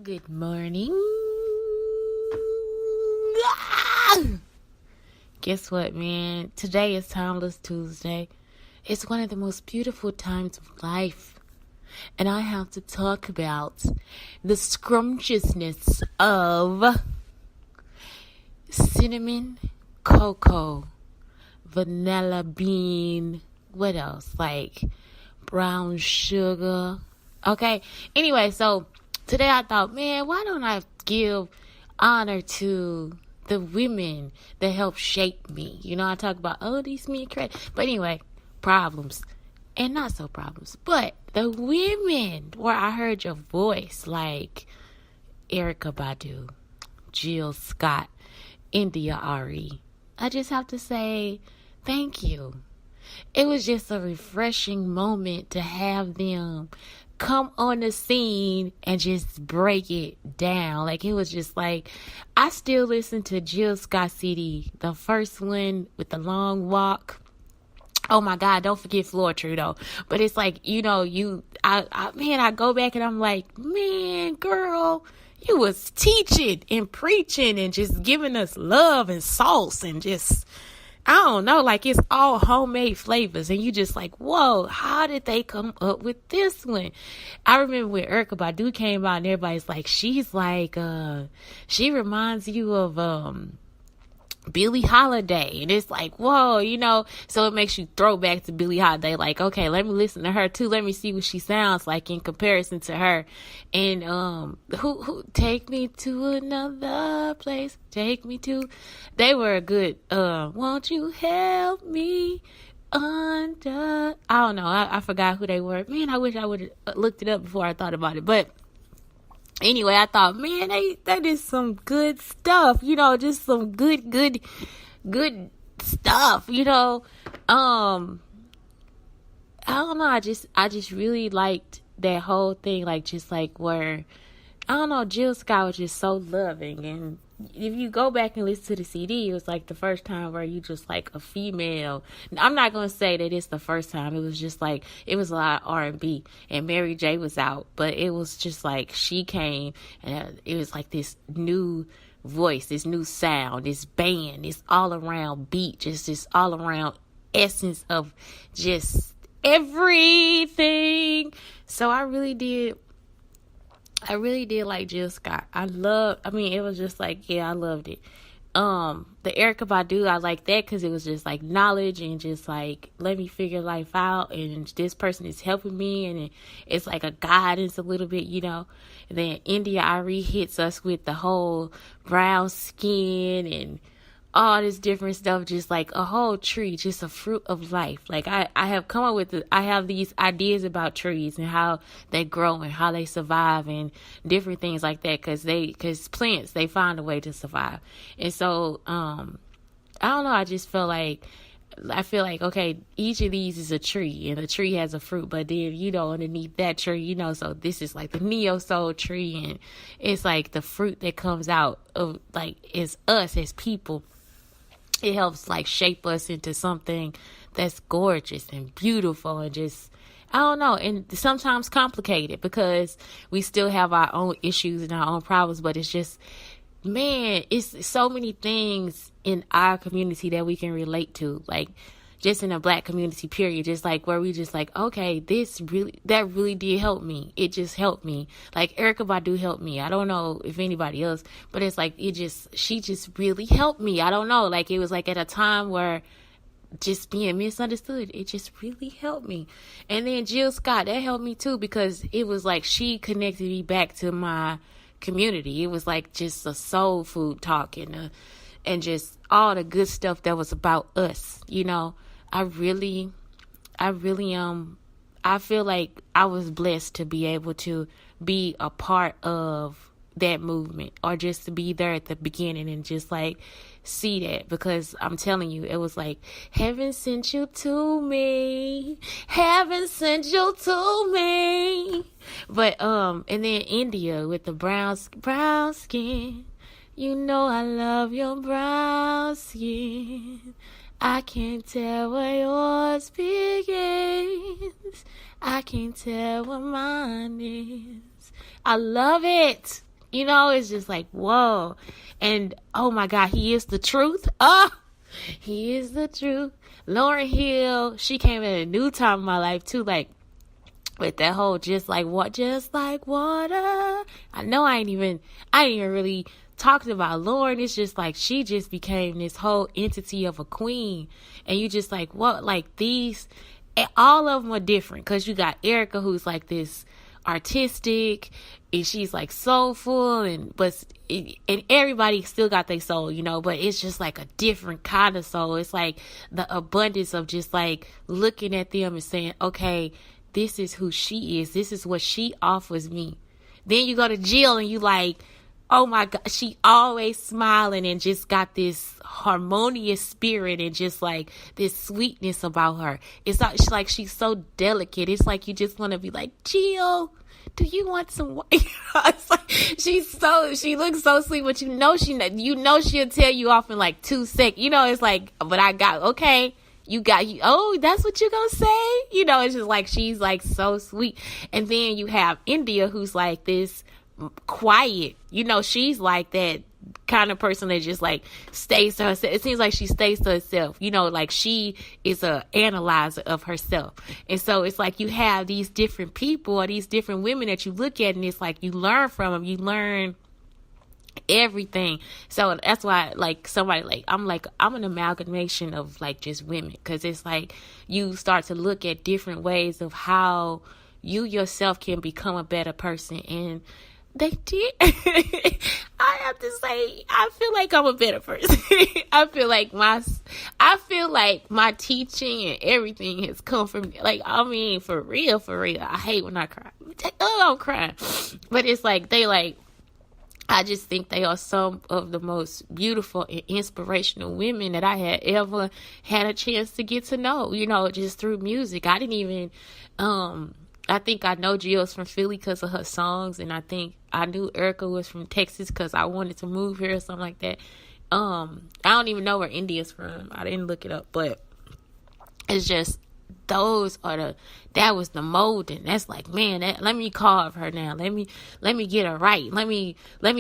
Good morning. Guess what, man? Today is Timeless Tuesday. It's one of the most beautiful times of life. And I have to talk about the scrumptiousness of cinnamon, cocoa, vanilla bean, what else? Like brown sugar. Okay. Anyway, so today I thought, man, why don't I give honor to the women that help shape me? You know, I talk about, these men credit. But anyway, problems and not so problems. But the women where I heard your voice, like Erykah Badu, Jill Scott, India Ari. I just have to say thank you. It was just a refreshing moment to have them come on the scene and just break it down. Like, it was just like, I still listen to Jill Scott CD, the first one with the long walk. Oh my God, don't forget Floor Trudeau. But it's like, I go back and I'm like, man, girl, you was teaching and preaching and just giving us love and sauce and just, I don't know, like it's all homemade flavors. And you just like, whoa, how did they come up with this one? I remember when Erykah Badu came out and everybody's like, she's like, she reminds you of, Billie Holiday. And it's like, whoa, so it makes you throw back to Billie Holiday. Like, okay, let me listen to her too. Let me see what she sounds like in comparison to her. And, who take me to another place, they were a good, won't you help me under, I don't know. I forgot who they were. Man, I wish I would have looked it up before I thought about it. But anyway, I thought, man, that is some good stuff, just some good stuff, I don't know, I just really liked that whole thing, like, just like where, I don't know, Jill Scott was just so loving. And if you go back and listen to the CD, it was like the first time where you just like a female. I'm not going to say that it's the first time. It was just like, it was a lot of R&B and Mary J was out, but it was just like she came and it was like this new voice, this new sound, this band, this all around beat, just this all around essence of just everything. So I really did like Jill Scott. It was just like, yeah, I loved it. The Erykah Badu, I like that because it was just like knowledge and just like, let me figure life out. And this person is helping me. And it's like a guidance a little bit, And then India Ari hits us with the whole brown skin and all this different stuff, just like a whole tree, just a fruit of life. Like I have come up with, I have these ideas about trees and how they grow and how they survive and different things like that. Cause plants, they find a way to survive. And so, I don't know. I feel like, okay, each of these is a tree and the tree has a fruit, but then, underneath that tree, so this is like the Neosoul tree and it's like the fruit that comes out of like, is us as people. It helps like shape us into something that's gorgeous and beautiful and just, I don't know, and sometimes complicated because we still have our own issues and our own problems, but it's just, man, it's so many things in our community that we can relate to, like just in a Black community period, just like where we just like, okay, that really did help me. It just helped me. Like Erykah Badu helped me. I don't know if anybody else, but it's like, she just really helped me. I don't know. Like it was like at a time where just being misunderstood, it just really helped me. And then Jill Scott, that helped me too, because it was like she connected me back to my community. It was like just a soul food talk and just all the good stuff that was about us, I feel like I was blessed to be able to be a part of that movement or just to be there at the beginning and just like see that, because I'm telling you, it was like heaven sent you to me. But and then India with the brown skin. I love your brown skin. I can't tell where yours begins. I can't tell where mine is. I love it. It's just like, whoa. And oh my God, he is the truth. He is the truth. Lauryn Hill, she came at a new time in my life too, like with that whole just like water. I know I ain't even really talked about Lauren. It's just like she just became this whole entity of a queen, and you just like, what, like these, and all of them are different, because you got Erica, who's like this artistic, and she's like soulful, and everybody still got their soul, but it's just like a different kind of soul. It's like the abundance of just like looking at them and saying, okay, this is who she is, this is what she offers me. Then you go to Jill and you like, oh my God, she always smiling and just got this harmonious spirit and just like this sweetness about her. It's like she's so delicate. It's like you just want to be like, Jill, do you want some wine? It's like she looks so sweet, but she'll tell you off in like 2 seconds. It's like, but I got, okay, oh, that's what you're gonna say? It's just like she's like so sweet. And then you have India, who's like this quiet, she's like that kind of person that just like stays to herself. It seems like she stays to herself, like she is a analyzer of herself. And so it's like you have these different people or these different women that you look at, and it's like you learn from them, you learn everything. So that's why like somebody like I'm an amalgamation of like just women, because it's like you start to look at different ways of how you yourself can become a better person. And they did. I have to say, I feel like I'm a better person. I feel like my teaching and everything has come from, like, I mean, for real. I hate when I cry. Oh, I'm crying. But it's like, I just think they are some of the most beautiful and inspirational women that I had ever had a chance to get to know, just through music. I didn't even, I think I know Jill's from Philly because of her songs, and I think I knew Erica was from Texas because I wanted to move here or something like that. I don't even know where India's from. I didn't look it up, but it's just that was the molding. That's like, man, let me carve her now. Let me get her right. Let me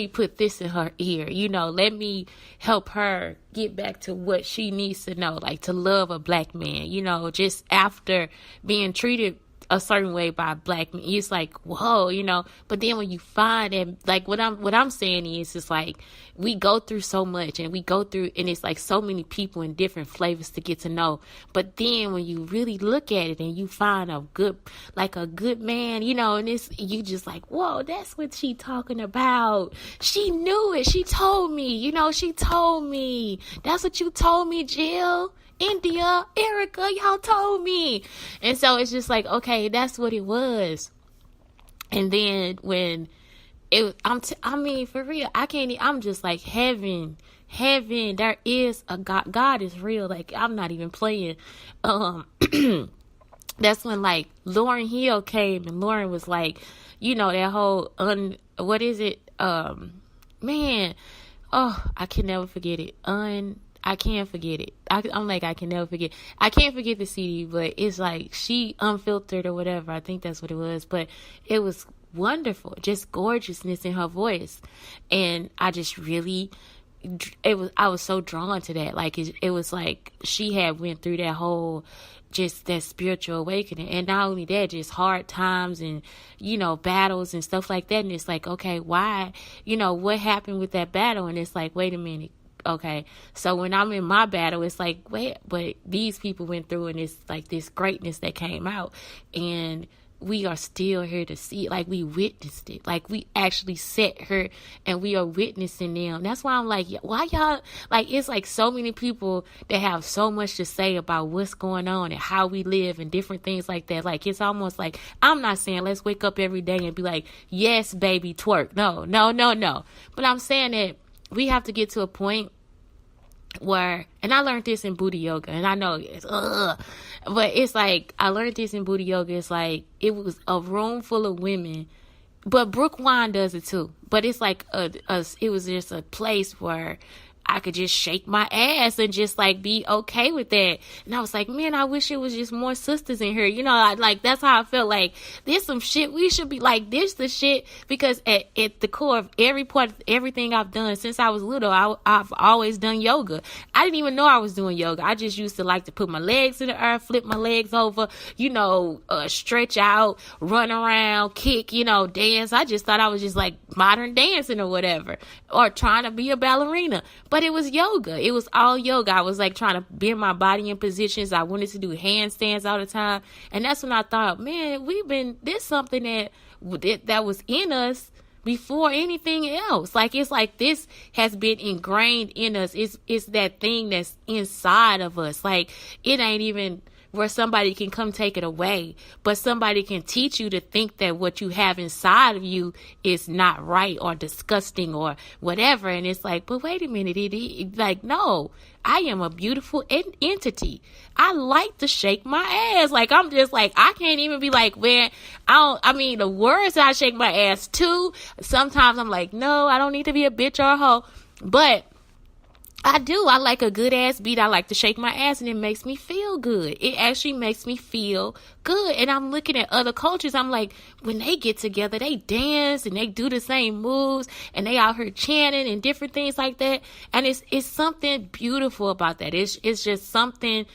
put this in her ear. Let me help her get back to what she needs to know, like to love a black man. Just after being treated a certain way by black men, it's like, whoa, but then when you find it, like what I'm saying is, it's like we go through so much, and it's like so many people in different flavors to get to know. But then when you really look at it and you find a good man, and it's, you just like, whoa, that's what she talking about. She knew it. She told me, that's what you told me, Jill. India, Erica, y'all told me. And so it's just like, okay, that's what it was. And then when I mean, for real, I'm just like, heaven, there is a God is real. Like, I'm not even playing. That's when like Lauryn Hill came, and Lauryn was like, that whole, what is it? Man, I can never forget it. I can't forget it. I'm like, I can never forget. I can't forget the CD, but it's like she unfiltered or whatever. I think that's what it was. But it was wonderful. Just gorgeousness in her voice. And I just really, I was so drawn to that. Like, it was like she had went through that whole, just that spiritual awakening. And not only that, just hard times and, battles and stuff like that. And it's like, okay, why, what happened with that battle? And it's like, wait a minute. Okay, so when I'm in my battle, it's like, wait, but these people went through, and it's like this greatness that came out, and we are still here to see it. Like, we witnessed it. Like, we actually sat here and we are witnessing them. That's why I'm like, why y'all, like, it's like so many people that have so much to say about what's going on and how we live and different things like that. Like, it's almost like, I'm not saying let's wake up every day and be like, yes, baby, twerk. No. But I'm saying that we have to get to a point where, and I learned this in Booty Yoga, and I know it's, but it's like, I learned this in Booty Yoga. It's like, it was a room full of women, but Brooke Wine does it too. But it's like, it was just a place where I could just shake my ass and just like be okay with that. And I was like, man, I wish it was just more sisters in here. Like that's how I felt. Like there's some shit we should be like, this the shit, because at the core of every part of everything I've done since I was little, I've always done yoga. I didn't even know I was doing yoga. I just used to like to put my legs in the earth, flip my legs over, stretch out, run around, kick, dance. I just thought I was just like modern dancing or whatever, or trying to be a ballerina. But it was yoga. It was all yoga. I was like trying to bend my body in positions. I wanted to do handstands all the time. And that's when I thought, man, there's something that was in us before anything else. Like, it's like this has been ingrained in us. It's that thing that's inside of us. Like, it ain't even where somebody can come take it away, but somebody can teach you to think that what you have inside of you is not right or disgusting or whatever. And it's like, but wait a minute, like, no, I am a beautiful entity. I like to shake my ass. Like, I'm just like, I can't even be like, man, the words that I shake my ass to, sometimes I'm like, no, I don't need to be a bitch or a hoe, but I do. I like a good ass beat. I like to shake my ass, and it makes me feel good. It actually makes me feel good. And I'm looking at other cultures. I'm like, when they get together, they dance and they do the same moves, and they out here chanting and different things like that. And it's something beautiful about that. It's just something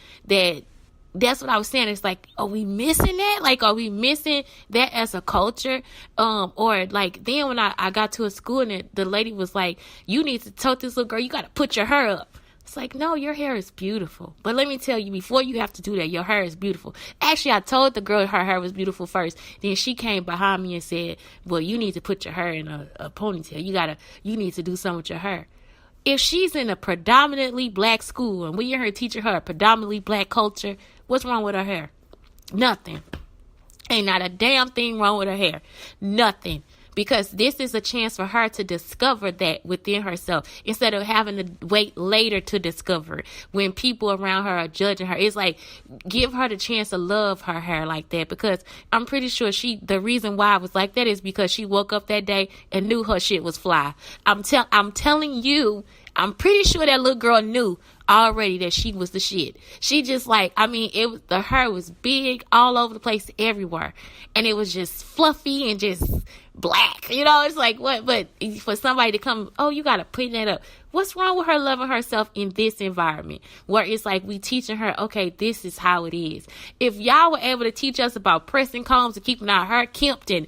that's what I was saying. It's like, are we missing that? Like, are we missing that as a culture? Or like, then when I got to a school and the lady was like, you need to tell this little girl, you got to put your hair up. It's like, no, your hair is beautiful. But let me tell you, before you have to do that, your hair is beautiful. Actually, I told the girl her hair was beautiful first. Then she came behind me and said, well, you need to put your hair in a ponytail. You need to do something with your hair. If she's in a predominantly black school and we are teaching her a predominantly black culture, what's wrong with her hair? Nothing. Ain't not a damn thing wrong with her hair. Nothing. Because this is a chance for her to discover that within herself instead of having to wait later to discover it when people around her are judging her. It's like, give her the chance to love her hair like that, because I'm pretty sure the reason why it was like that is because she woke up that day and knew her shit was fly. I'm telling you, I'm pretty sure that little girl knew already that she was the shit. She just like, the hair was big all over the place, everywhere. And it was just fluffy and just black. It's like, what? But for somebody to come, oh, you got to put that up. What's wrong with her loving herself in this environment where it's like we teaching her, okay, this is how it is. If y'all were able to teach us about pressing combs and keeping our hair kempt and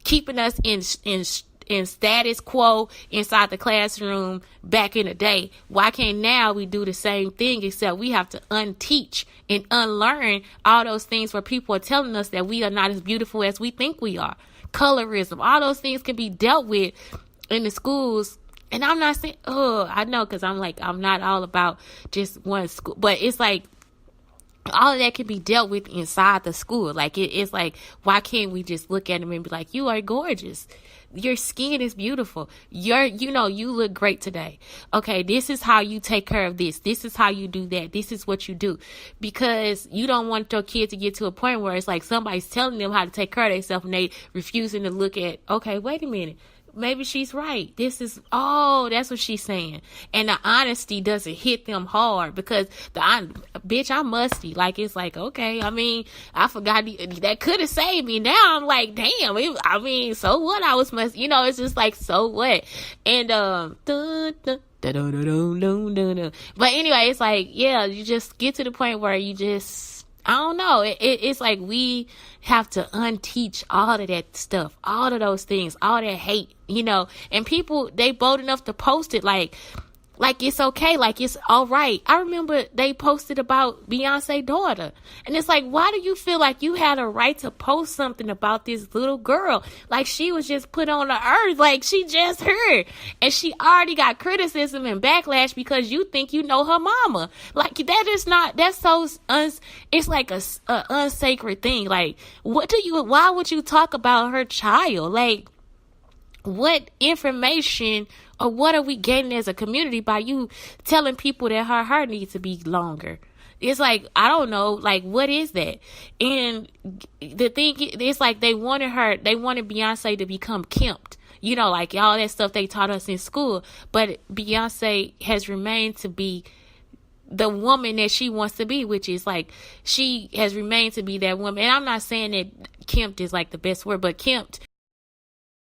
keeping us in status quo inside the classroom back in the day, why can't now we do the same thing, except we have to unteach and unlearn all those things where people are telling us that we are not as beautiful as we think we are. Colorism, all those things can be dealt with in the schools. And I'm not saying, I know, because I'm not all about just one school, but it's like, all of that can be dealt with inside the school. Like, it's like, why can't we just look at them and be like, you are gorgeous. Your skin is beautiful. You look great today. Okay, this is how you take care of this. This is how you do that. This is what you do. Because you don't want your kid to get to a point where it's like somebody's telling them how to take care of themselves and they refusing to look at, okay, wait a minute. Maybe she's right. That's what she's saying. And the honesty doesn't hit them hard because bitch, I'm musty. Like, it's like, okay, I forgot that could have saved me. Now I'm like, damn, so what? I was musty. It's just like, so what? And, but anyway, it's like, yeah, you just get to the point where you just, I don't know. It's like we have to unteach all of that stuff, all of those things, all that hate, and people, they bold enough to post it like it's okay, like it's all right. I remember they posted about Beyonce's daughter, and it's like, why do you feel like you had a right to post something about this little girl? Like, she was just put on the earth, like she just heard, and she already got criticism and backlash because you think you know her mama. Like, that's so it's like a unsacred thing. Like, why would you talk about her child? Like, what information or what are we getting as a community by you telling people that her hair needs to be longer? It's like, I don't know, like, what is that? And the thing, it's like they wanted Beyonce to become kempt. you know, like all that stuff they taught us in school. But Beyonce has remained to be the woman that she wants to be, which is like, she has remained to be that woman. And I'm not saying that kempt is like the best word, but kempt